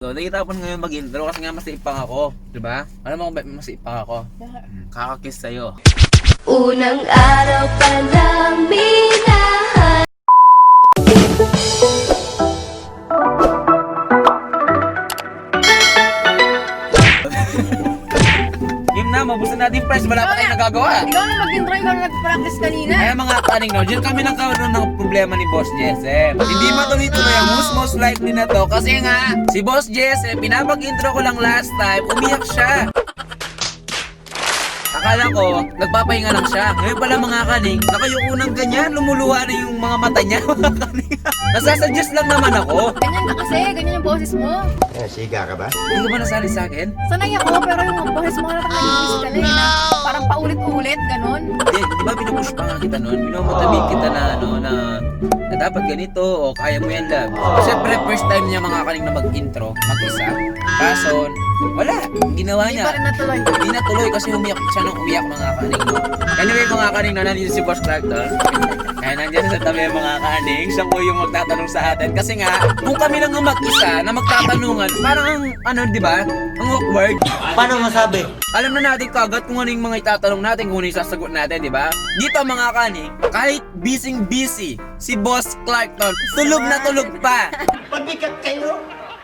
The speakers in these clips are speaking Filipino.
So, nakita ko ngayon mag-intro kasi nga masipang ako, di ba? Alam mo kung bakit masipang ako? Kakakiss sa'yo. Unang araw pa lang minahan. Game na, mabusan natin press, wala pa tayong nagagawa. Ikaw na mag-intro, ikaw na nag-practice kanina. Kaya mga kaning no, dyan kami nagkaroon ng problema ni Boss Jesse. Hindi matuloy-tuloy ang most likely na to kasi nga, si Boss Jesse, pinapag-intro ko lang last time, umiyak siya. Akala ko, nagpapahinga lang siya. Ngayon pala mga kaning, nakayuko ng ganyan, lumuluha na yung mga mata niya, mga kaning. Nasasuggest lang naman ako. Ganyan ka kasi, ganyan yung boses mo. Siga ka ba? Hindi ka ba nasali sa akin? Sanay ako, pero yung boses mo halatang nag-iis ka na eh, na parang paulit-ulit, ganun. Di ba pinupush pa nga kita nun? Pinomotivate kita na na dapat ganito o kaya mo yan love. Siyempre first time niya mga kaning na mag-intro, mag-isa. Kaso, wala, ginawa Hindi niya. pa rin natuloy. Hindi natuloy kasi umiyak siya nang umiyak mga kaning. Anyway mga kaning, nandito si Boss Clark to. Kaya nandiyan sa tabi mga kaning, siya po yung magtatanong sa atin. Kasi nga, kung kami lang ang mag-isa na magtatanungan, parang ang, ano, di ba? Ang awkward. Paano masabi? Alam na natin kagad kung ano yung mga itatanong natin, kung ano yung sasagot natin, di ba? Dito mga kaning, kahit busy, si Boss Clark to, tulog na tulog pa. Pabigat kayo!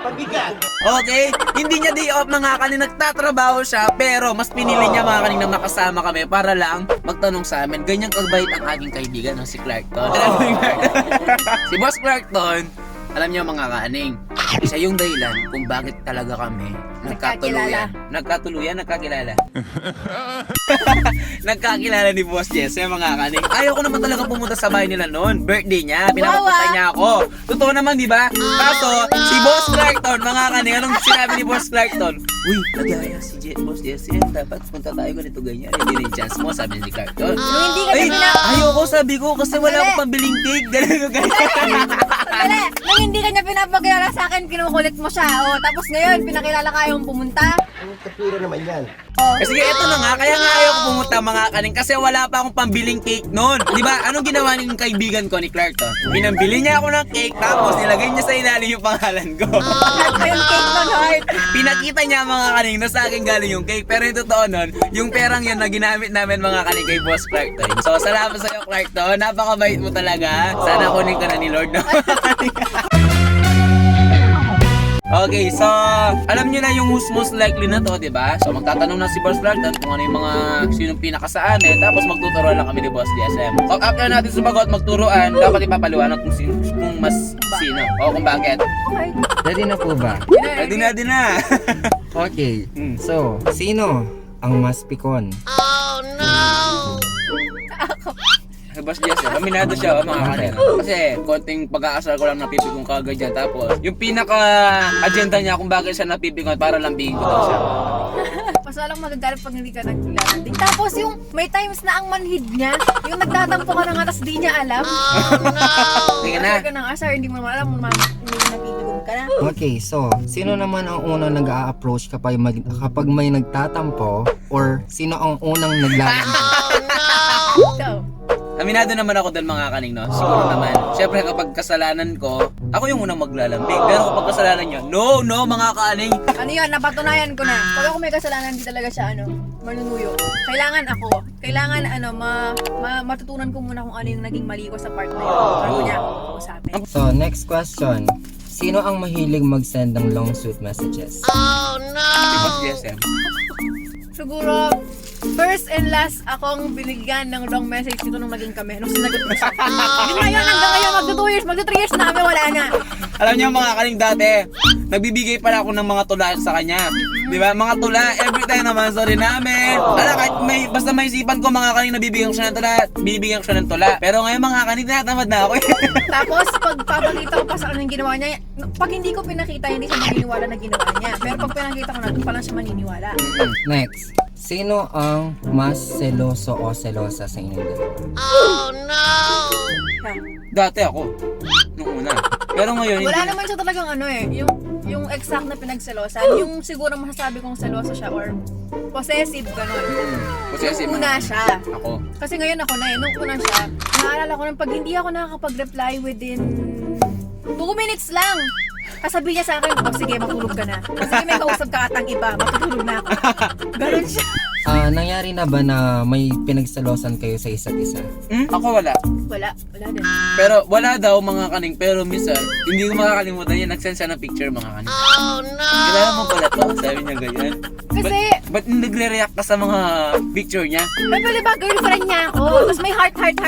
Pabigat! Okay? Hindi niya day off mga kanin, nagtatrabaho siya, pero mas pinili niya mga kanin na makasama kami para lang magtanong sa amin. Ganyang kabait ang aking kaibigan, no, si Clarkton. Si Boss Clarkton, alam niyo mga kaning, siya yung dahilan kung bakit talaga kami nagkakilala. Nagkakilala ni Boss Jesse mga kaning. Ayaw ko naman talaga pumunta sa bahay nila noon. Birthday niya, pinapapunta niya ako. Totoo naman, di ba? Kaso, si Boss Clarkton, mga kaning, anong sinabi ni Boss Clarkton? Uy, nagaya si Boss Jesse, dapat punta tayo ganito ganyan. Hindi rin chance mo, sabi ni Clarkton. Nung hindi ka Ay, niya ayoko, sabi ko, kasi wala akong pambiling cake. Ganyan. Nung hindi ka niya pinapakilala sa akin, kinukulit mo siya. O, tapos ngayon, pinakilala ka yung pumunta. Ang kapira naman yan. Kasi ito na nga, kaya nga ayaw ko pumunta mga kaning kasi wala pa akong pambiling cake noon. Di ba? Anong ginawa ng kaibigan ko ni Clarkton? Pinambili niya ako ng cake tapos nilagay niya sa ilalim yung pangalan ko. Lahat pa yung cake nun, heart. Pinakita niya mga kaning na sa akin galing yung cake. Pero yung totoo nun, yung perang yun na ginamit namin mga kaning kay Boss Clarkton. So salamat sa iyo Clarkton, napakabait mo talaga. Sana kunin ka na ni Lord. No? Okay, so alam niyo na yung who's most likely na to, di ba? So magtatanong na si Boss Clarkton kung ano yung mga sinong pinaka sa amin, tapos magtuturuan lang kami ni Boss DSM. So after natin sumagot, magturuan, dapat ipapaliwanag kung mas sino o kung bakit. Okay. Ready na po ba? Ready na. Okay. So, sino ang mas pikon? Si Boss Jesse, kaminado siya mga kanina. Kasi konting pag-aasar ko lang napipigong kagad dyan. Tapos yung pinaka-agenda niya kung bakit siya napipigon para lambingin ko daw siya. Basta lang magagalit pag hindi ka naglalanding. Tapos yung may times na ang manhid niya, yung nagtatampo ka na nga tapos di niya alam. Sige na. Asar ka ng asar, hindi mo alam, hindi napipigong ka na. Okay, so, sino naman ang unang nag-a-approach kapag may nagtatampo or sino ang unang naglalambing? Ikaw. Aminado naman ako doon mga kaning, no? Siguro naman. Siyempre kapag kasalanan ko, ako yung unang maglalambing. Pero kapag kasalanan niya, no, mga kaning. Ano yun, napatunayan ko na. Pag ako may kasalanan, hindi talaga siya, manunuyo. Kailangan ako. Kailangan, matutunan ko muna kung ano yung naging mali ko sa part na yun. Bago niya ako kausapin. So, next question. Sino ang mahilig mag-send ng long sweet messages? Si Boss Jesse. Siguro, first and last akong binigyan ng long message nito nung naging kami. Nung sinagot ko siya. Yun na yun, hanggang ngayon, magto 3 years na kami, wala na. Alam niyo mga kaning dati, nagbibigay pala ako ng mga tula sa kanya. Di ba? Mga tula, every time naman, sorry namin. Kahit basta may isipan ko mga kaning nabibigyan ko siya ng tula. Pero ngayon mga kaning, tinatamad na ako eh. Tapos, pag papakita ko pa sa kanya yung ginawa niya, pag hindi ko pinakita, hindi siya maniniwala na ginawa niya. Pero pag pinakita ko na, doon pa lang siya maniniwala. Next. Sino ang mas seloso o selosa sa inyong dalawa? Ha? Dati ako, nung una. Pero ngayon, Wala hindi. naman siya talagang yung exact na pinagselosan. Yung siguro masasabi kong seloso siya or possessive, gano'n. Possessive Nung una naman. siya. Ako. Kasi ngayon ako na nung una siya, naalala ko nang pag hindi ako nakakapag-reply within 2 minutes lang. Kasabi niya sa akin, oh sige, matulog ka na. Sige, may kausap ka atang iba, matutulog na ako. Ganun siya. Nangyari na ba na may pinagsalosan kayo sa isa't isa? Ako wala. Wala din. Pero wala daw mga kaning. Pero minsan, hindi ko makakalimutan yan. Nag-send siya ng picture mga kaning. Oh no! Kilala mo pala to? Sabi niya ganyan. Kasi, Ba't nagre-react ka sa mga picture niya? pwede ba girlfriend niya ako? Tapos may heart. Hindi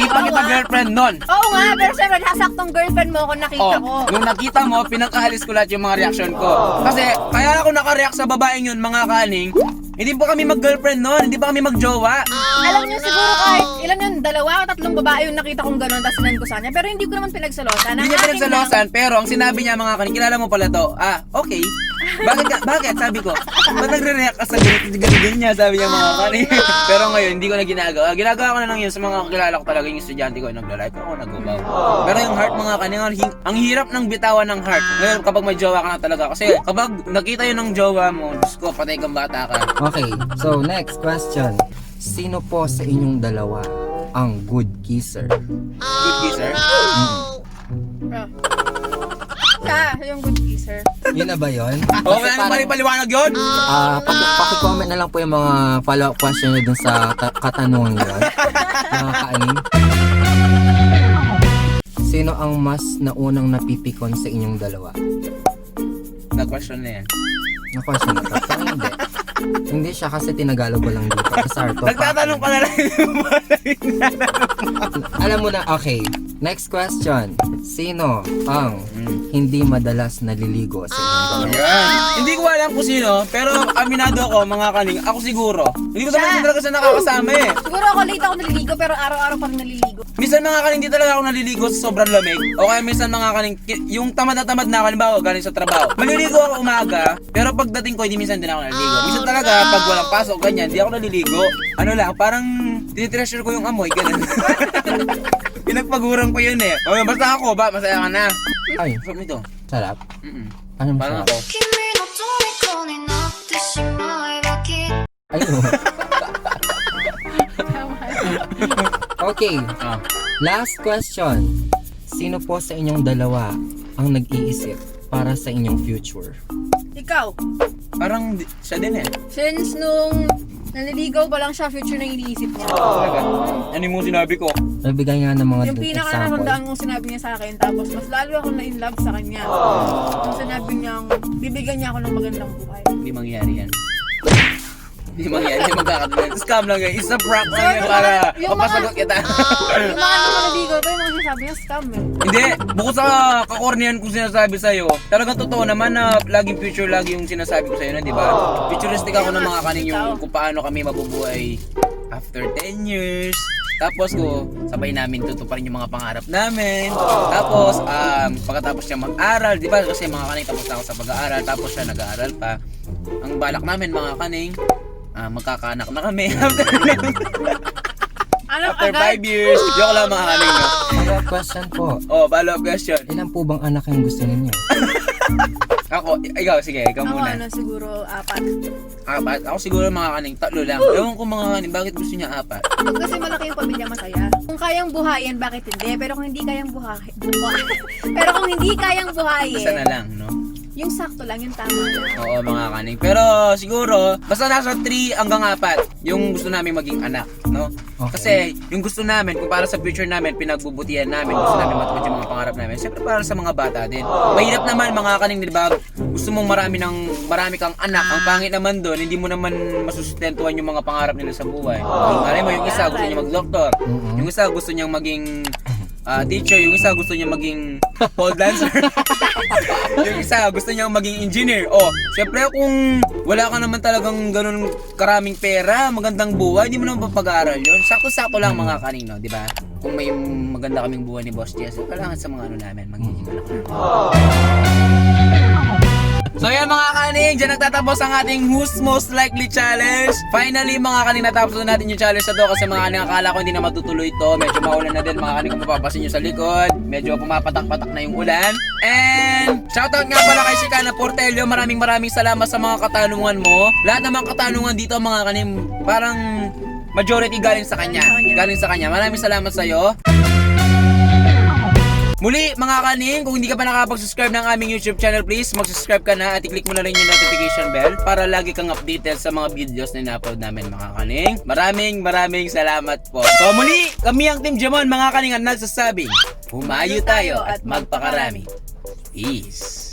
pa Oo kita nga. girlfriend nun. Oo nga, pero syempre, nasaktong girlfriend mo ako nakita ko. Nung nakita mo, pinakahalis ko lahat yung mga reaction ko. Kasi, kaya ako nakareact sa babaeng yun, mga kaning, hindi po kami mag-girlfriend nun, hindi pa kami mag-jowa. Alam niyo siguro kahit ilan yun, 2 o 3 babae yung nakita kong gano'n, tapos sinend ko sa kanya. Pero hindi ko naman pinagsalosan. Hindi niya pinagsalosan, pero ang sinabi niya mga kaning, kilala mo pala to. Okay. Bakit? Sabi ko, ba't nagre-react ka sa ganyan niya? Sabi niya mga kaning. Pero ngayon, hindi ko na ginagawa. Ginagawa ko na lang yun sa mga kakilala ko talaga, yung estudyante ko, nagla-like ako, nag-ubaw. Pero yung heart mga kaning, ang hirap ng bitawan ng heart. Ngayon, kapag may jowa ka na talaga. Kasi kapag nakita yun ng jowa mo, Diyos ko, patay kang bata ka. Okay, so next question. Sino po sa inyong dalawa ang good kisser? Good kisser? Siya, yung good kisser. Yun na ba yun? Okay, ano paliwanag yun? Paki-comment na lang po yung mga follow-up question nyo dun sa katanungan nyo. Mga kaanin. Sino ang mas naunang napipikon sa inyong dalawa? Na-question na yan. Na-question na to. Pero hindi. Hindi siya kasi tinagalog ko lang dito. Kasarto. Nagtatanong ka na lang. Alam mo na, okay. Next question. Sino ang hindi madalas naliligo sa inyong dalawa? Yan. Hindi ko alam kung sino, pero aminado ako mga kaning. Ako siguro. Hindi ko naman talaga sa nakakasama eh. Siguro ako late ako naliligo, pero araw-araw pa rin naliligo. Minsan mga kaning, di talaga ako naliligo sa sobrang lamig. O kaya minsan mga kaning, yung tamad na tamad na ako, halimbawa galing sa trabaho. Maliligo ako umaga, pero pagdating ko, hindi minsan din ako naliligo. Minsan talaga, pag walang pasok, ganyan, di ako naliligo. Ano lang, parang tinitreasure ko yung amoy, ganun. Pinagpaguran ko yun eh. O, basta ako ba, masaya ka na. Ay, Sarap nito. sarap. Ano Parang masarap? ako. 君の虜になってしまえばきっと Ayun. Okay, last question. Sino po sa inyong dalawa ang nag-iisip para sa inyong future? Ikaw, Parang siya din eh. since nung naliligaw pa lang siya, future na iniisip niya. Talaga. Ano yung sinabi ko? Nagbigay nga ng mga Yung pinaka example. nakatandaan kong sinabi niya sa akin, tapos mas lalo ako na in love sa kanya. Yung sinabi niya, bibigyan niya ako ng magandang buhay. Hindi mangyari yan. Hindi mangyari. Hindi magkakatuloy. Scam lang yan. It's a prank lang yan para Yung mga- mapasagot kita. Yung mga naliligaw pa, yung mga sinasabi niya, scam eh. Hindi. Bukod sa kakornian kong sinasabi sa'yo, talagang totoo naman na laging future lagi yung sinasabi ko sa'yo na, di ba? Futuristic ako ng mga kaning yung kung paano kami mabubuhay after 10 years. Tapos ko, sabay namin tutuparin yung mga pangarap namin. Tapos, pagkatapos niya mag-aral, di ba? Kasi mga kaning tapos na ako sa pag-aaral, tapos siya nag-aaral pa. Ang balak namin mga kaning, magkakaanak na kami Alam after agad. 5 years. Joke lang mga kaning. No? Follow-up question po. Oh, follow-up question. Ilan po bang anak yung gusto ninyo? Ikaw, sige, ikaw Ako muna. ano, siguro 4. 4? Ako siguro mga kaning 3 lang. Ewan ko mga kaning, bakit gusto niya 4? Pag kasi malaki yung pamilya, masaya. Kung kayang buhayin, bakit hindi? Pero kung hindi kayang buhayin, pero kung hindi kayang buhayin, Isa na lang, no? yung sakto lang, yung tama lang. Oo, mga kaning. Pero siguro, basta nasa 3 hanggang 4 yung gusto namin maging anak, no? Okay. Kasi yung gusto namin, kung para sa future namin, pinagbubutihan namin, gusto namin matupad yung mga pangarap namin, siyempre para sa mga bata din. Mahirap naman mga kaning, di ba? Gusto mong marami kang anak, ang pangit naman doon, hindi mo naman masusustentuhan yung mga pangarap nila sa buhay. Alam mo, yung isa gusto niya mag-doktor, yung isa gusto niyang maging teacher, yung isa gusto niya maging pole dancer. Yung isa gusto niya maging engineer. Oh, syempre kung wala ka naman talagang ganun karaming pera, magandang buhay, hindi mo naman papag-aaral yun. Sakto-sakto lang mga kanino, di ba? Kung may maganda kaming buhay ni Boss Jess, kailangan sa mga ano namin, magiging anak namin. So yan mga kaning, dyan nagtatapos ang ating Who's Most Likely Challenge. Finally mga kaning, natapos na natin yung challenge na to kasi mga kaning akala ko hindi na matutuloy to. Medyo maulan na din mga kaning kung mapapasin nyo sa likod. Medyo pumapatak-patak na yung ulan. And shoutout nga pala kay Chicana Portelio. Maraming salamat sa mga katanungan mo. Lahat ng mga katanungan dito mga kaning parang majority galing sa kanya. Galing sa kanya. Maraming salamat sa'yo. Muli mga kaning, kung hindi ka pa nakapag-subscribe ng aming YouTube channel, please mag-subscribe ka na at i-click mo na rin yung notification bell para lagi kang updated sa mga videos na ina-upload namin mga kaning. Maraming salamat po. So muli, kami ang Team Jamon mga kaning ang nagsasabing, humayo tayo at magpakarami. Peace.